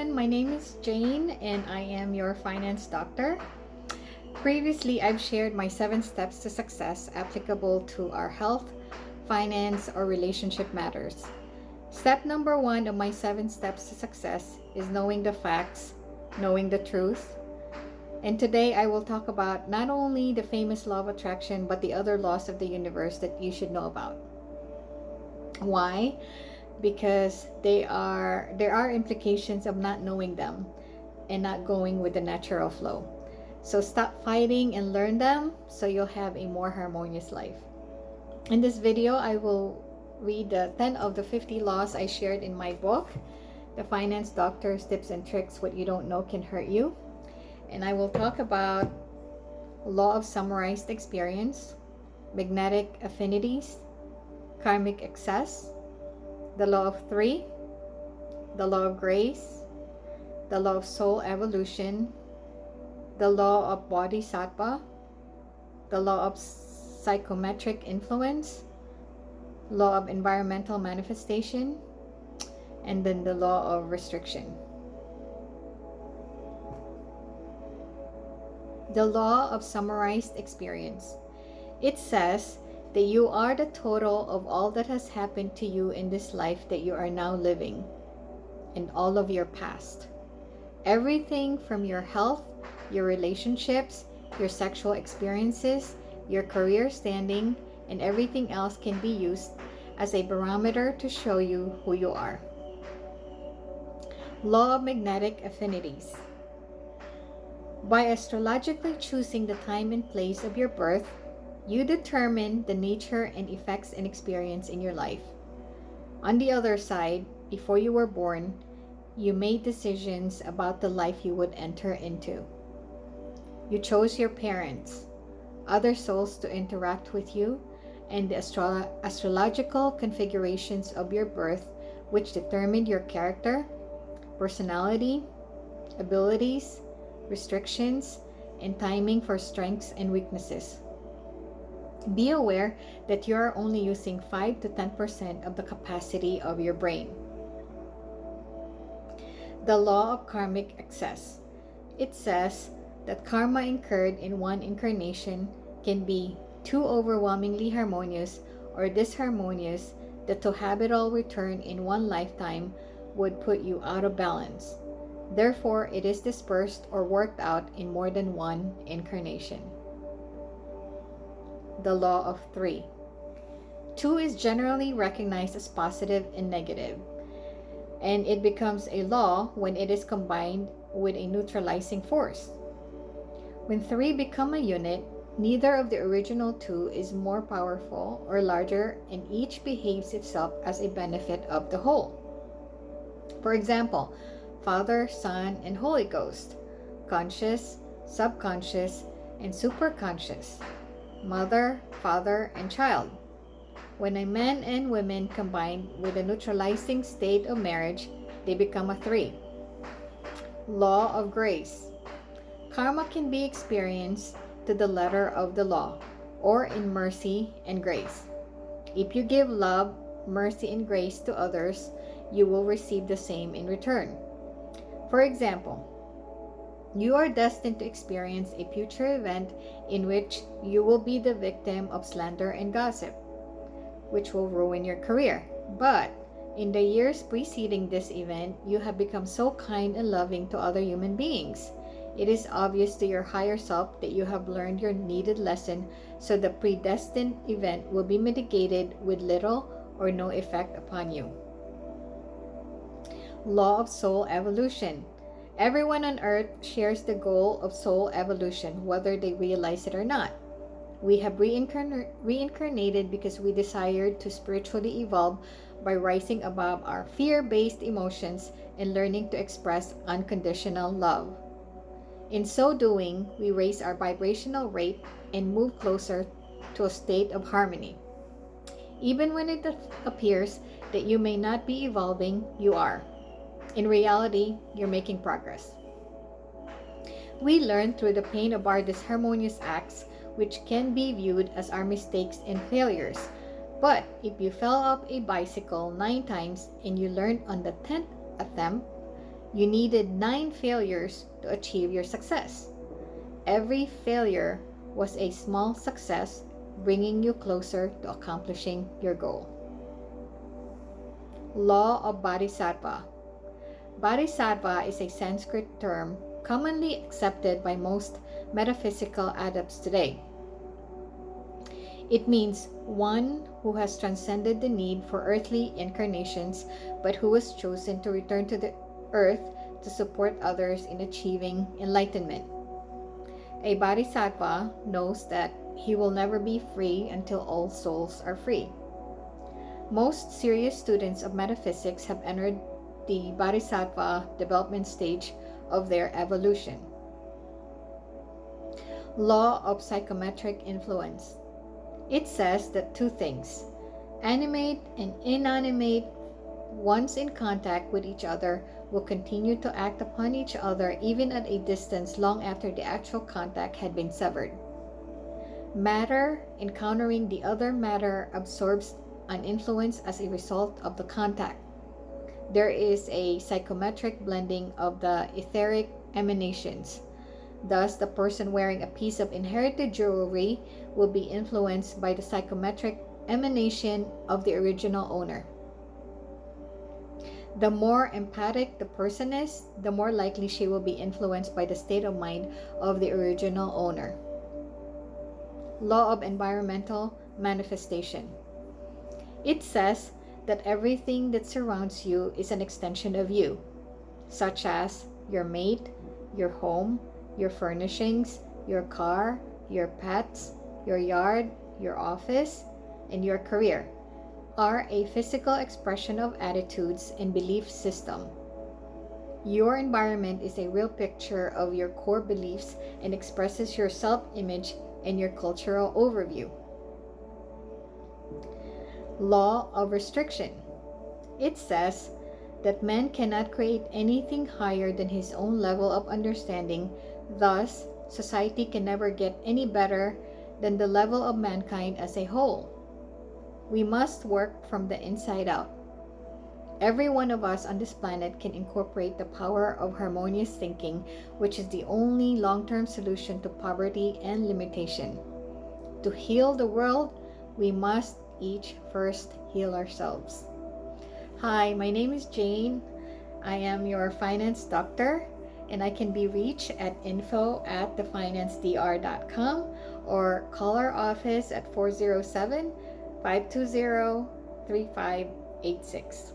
everyone, my name is Jane and I am your finance doctor. Previously, I've shared my 7 steps to success applicable to our health, finance, or relationship matters. Step number 1 of my 7 steps to success is knowing the facts, knowing the truth. And today I will talk about not only the famous law of attraction, but the other laws of the universe that you should know about. Why? Because there are implications of not knowing them and not going with the natural flow. So stop fighting and learn them so you'll have a more harmonious life. In this video, I will read the 10 of the 50 laws I shared in my book, The Finance Doctor's Tips and Tricks What You Don't Know Can Hurt You. And I will talk about law of summarized experience, magnetic affinities, karmic excess, the law of 3, the law of grace, the law of soul evolution, the law of Bodhisattva, the law of psychometric influence, law of environmental manifestation, and then the law of restriction. The law of summarized experience. It says that you are the total of all that has happened to you in this life that you are now living, and all of your past. Everything from your health, your relationships, your sexual experiences, your career standing, and everything else can be used as a barometer to show you who you are. Law of magnetic affinities. By astrologically choosing the time and place of your birth, you determine the nature and effects and experience in your life. On the other side, before you were born, you made decisions about the life you would enter into. You chose your parents, other souls to interact with you, and the astrological configurations of your birth, which determined your character, personality, abilities, restrictions, and timing for strengths and weaknesses. Be aware that you are only using 5 to 10% of the capacity of your brain. The law of karmic excess. It says that karma incurred in one incarnation can be too overwhelmingly harmonious or disharmonious that to have it all return in one lifetime would put you out of balance. Therefore, it is dispersed or worked out in more than one incarnation. The law of 3. 2 is generally recognized as positive and negative, and it becomes a law when it is combined with a neutralizing force. When 3 become a unit, neither of the original 2 is more powerful or larger, and each behaves itself as a benefit of the whole. For example, Father, Son, and Holy Ghost, conscious, subconscious, and superconscious, mother, father, and child. When a man and women combine with a neutralizing state of marriage, they become a 3. Law of grace. Karma can be experienced to the letter of the law, or in mercy and grace. If you give love, mercy, and grace to others, you will receive the same in return. For example, you are destined to experience a future event in which you will be the victim of slander and gossip, which will ruin your career. But in the years preceding this event, you have become so kind and loving to other human beings. It is obvious to your higher self that you have learned your needed lesson, so the predestined event will be mitigated with little or no effect upon you. Law of soul evolution. Everyone on earth shares the goal of soul evolution, whether they realize it or not. We have reincarnated because we desired to spiritually evolve by rising above our fear-based emotions and learning to express unconditional love. In so doing, we raise our vibrational rate and move closer to a state of harmony. Even when it appears that you may not be evolving, you are. In reality, you're making progress. We learn through the pain of our disharmonious acts, which can be viewed as our mistakes and failures. But if you fell off a bicycle 9 times and you learned on the 10th attempt, You needed 9 failures to achieve your success. Every failure was a small success, bringing you closer to accomplishing your goal. Law of Bodhisattva. Bodhisattva is a Sanskrit term commonly accepted by most metaphysical adepts today. It means one who has transcended the need for earthly incarnations, but who has chosen to return to the earth to support others in achieving enlightenment. A Bodhisattva knows that he will never be free until all souls are free. Most serious students of metaphysics have entered the Bodhisattva development stage of their evolution. Law of Psychometric Influence. It says that two things, animate and inanimate, once in contact with each other, will continue to act upon each other even at a distance long after the actual contact had been severed. Matter encountering the other matter absorbs an influence as a result of the contact. There is a psychometric blending of the etheric emanations. Thus, the person wearing a piece of inherited jewelry will be influenced by the psychometric emanation of the original owner. The more empathic the person is, the more likely she will be influenced by the state of mind of the original owner. Law of Environmental Manifestation. It says that everything that surrounds you is an extension of you, such as your mate, your home, your furnishings, your car, your pets, your yard, your office, and your career are a physical expression of attitudes and belief system. Your environment is a real picture of your core beliefs and expresses your self-image and your cultural overview. Law of Restriction. It says that man cannot create anything higher than his own level of understanding. Thus, society can never get any better than the level of mankind as a whole. We must work from the inside out. Every one of us on this planet can incorporate the power of harmonious thinking, which is the only long-term solution to poverty and limitation. To heal the world, we must each first heal ourselves. Hi, my name is Jane. I am your finance doctor, and I can be reached at info@thefinancedr.com or call our office at 407-520-3586.